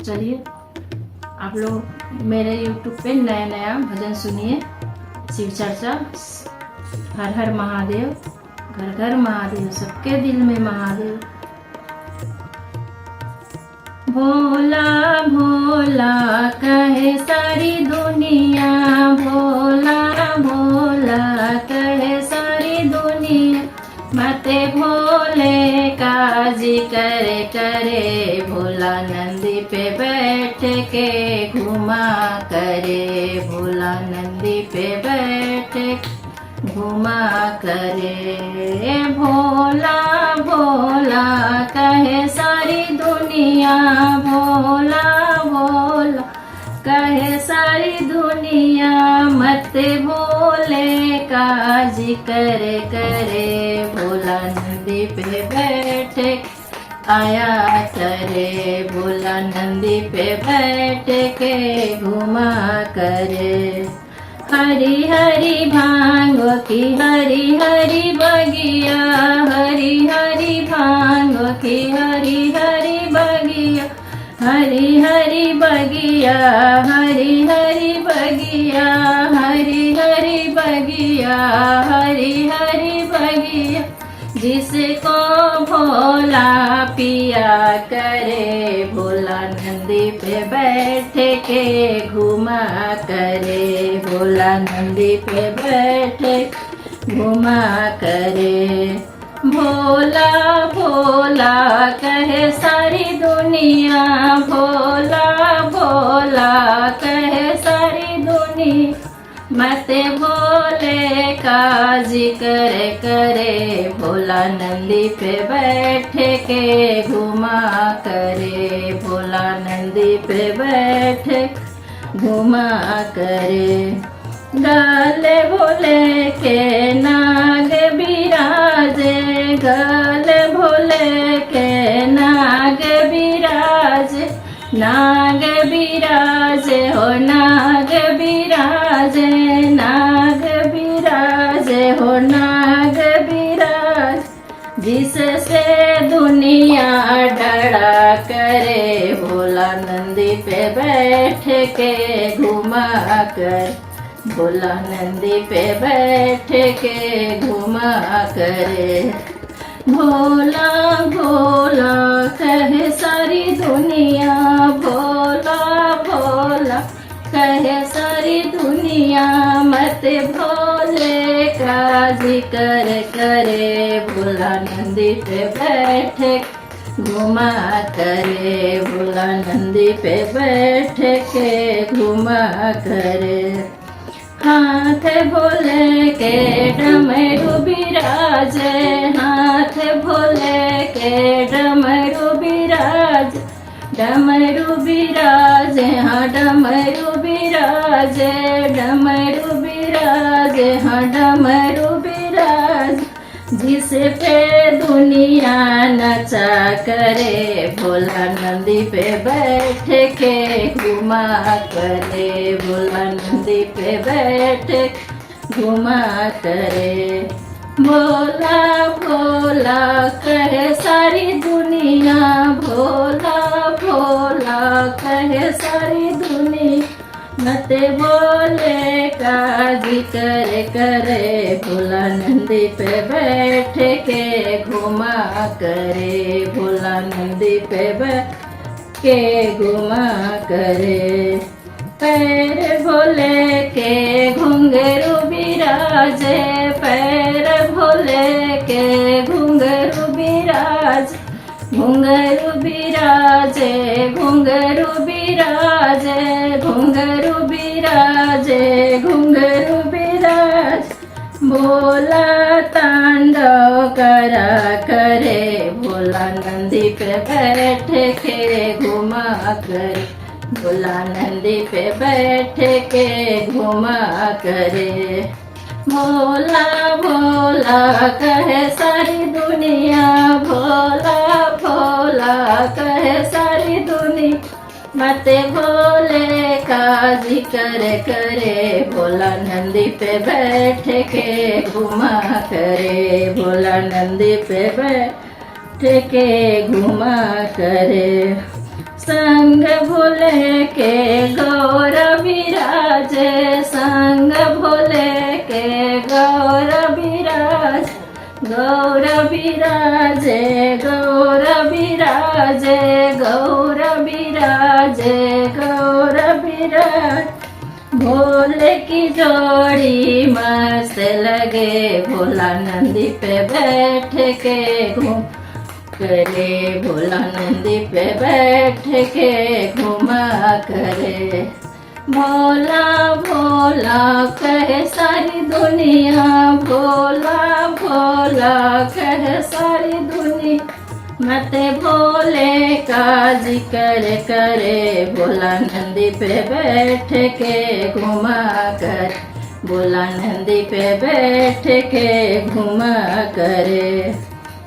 चलिए आप लोग मेरे YouTube पे नया नया भजन सुनिए। शिव चर्चा, हर हर महादेव, घर घर महादेव, सबके दिल में महादेव। भोला भोला कहे सारी दुनिया, भोला भोला कहे सारी दुनिया। मते भोले का जिक्र करे, भोला नंदी पे बैठ के घुमा करे, भोला नंदी पे बैठ घुमा करे। भोला भोला कहे सारी दुनिया, भोला भोला कहे सारी दुनिया। मत भोले का जिक्र करे, भोला नंदी पे बैठ आया करे, भोला नंदी पे बैठ के घुमा करे। हरी हरी भांग की हरी हरी बगिया, हरी हरी भांग की हरी हरी बगिया, हरी हरी बगिया, हरी हरी बगिया, हरी हरी बगिया, हरी हरी बगिया। जिसको भोला पिया करे, भोला नंदी पे बैठ के घुमा करे, भोला नंदी पे बैठ घुमा करे। भोला भोला कहे सारी दुनिया, भोला भोला कहे सारी दुनिया। मत भोले का जिक्र करे, भोला नंदी पे बैठ के घुमा करे, भोला नंदी पे बैठ घुमा करे। गाले भोले के नाग बिराजे, गाले भोले के नाग बिराजे, नाग बिराजे हो नाग बिराजे, नाग बिराजे हो नाग बिराज। जिससे दुनिया डरा करे, भोला नंदी पे बैठ के घुमा कर, भोला नंदी पे बैठ के घुमा करे। भोला भोला कहे सारी दुनिया, भोला भोला कहे सारी दुनिया। मत भोले का जिक्र करे, भोला नंदी पे बैठ घुमा करे, भोला नंदी पे बैठ के घुमा करे। हाथ भोले के डमरू बिराजे, हाथ भोले के डमरू बिराज, डमरू बिराजे, हाँ डमरू बिराजे, डमरू बिराजे, हाँ डमरू बिराज। जिस पे दुनिया नचा करे, भोला नंदी पे बैठ के घुमा करे, भोला नंदी पे बैठ घुमा करे। भोला भोला कहे सारी दुनिया, भोला भोला कहे सारी दुनिया। मत भोले का जिक्र करे, भोला नंदी पे बैठ के घुमा करे, भोला नंदी पे बैठ के घुमा करे। पैर भोले के घुंघरू बिराजे, पैर भोले के घुंघरू बिराज, घुंघरू बिराजे, घुंघरू बिराजे, घुंघरू बिराजे, घुंघरू बिराज। भोला तांडव करा करे, भोला नंदी पे बैठ के घुमा करे, भोला नंदी पे बैठ के घुमा करे। भोला भोला कहे सारी दुनिया, भोला भोला कहे सारी दुनिया। मत भोले का जिक्र करे, भोला नंदी पे बैठ के घुमा करे, भोला नंदी पे बैठ के घुमा करे। संग भोले के गौर विराजे, संग भोले के गौर विराज, गौर विराजे, गौर विराजे, गौर विराजे, गौर विराज। भोले की जोड़ी मस्त लगे, भोला नंदी पे बैठ के घूम करे, भोला नंदी पे बैठ के घुमा करे। भोला भोला कहे सारी दुनिया, भोला भोला कहे सारी दुनिया, मत भोले का जिक्र करे, भोला नंदी पे बैठ के घुमा कर, भोला नंदी पे बैठ के घुमा करे।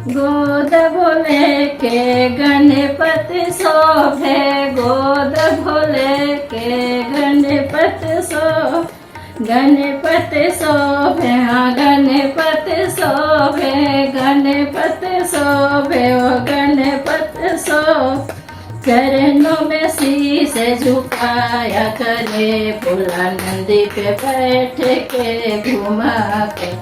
गोद भोले के गणपति शोभे, गोद भोले के गणपति शोभे, गणपति शोभे, हाँ गणपति शोभे, गणपति शोभे, ओ गणपति शोभे। चरणों में शीश झुकाया करे, भोला नंदी पे बैठ के घुमा कर,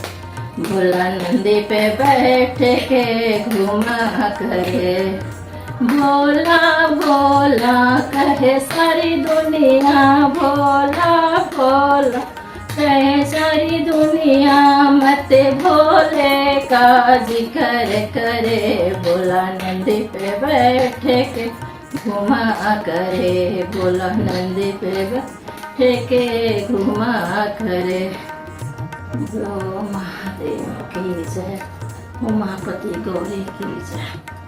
भोला नंदी पे बैठ के घुमा करे। भोला भोला कहे सारी दुनिया, भोला भोला कहे सारी दुनिया, मत भोले का जिक्र करे, भोला नंदी पे बैठ के घुमा करे, भोला नंदी पे बैठ के घुमा करे। जो महादेव की जय, उमापति गौरी की जय।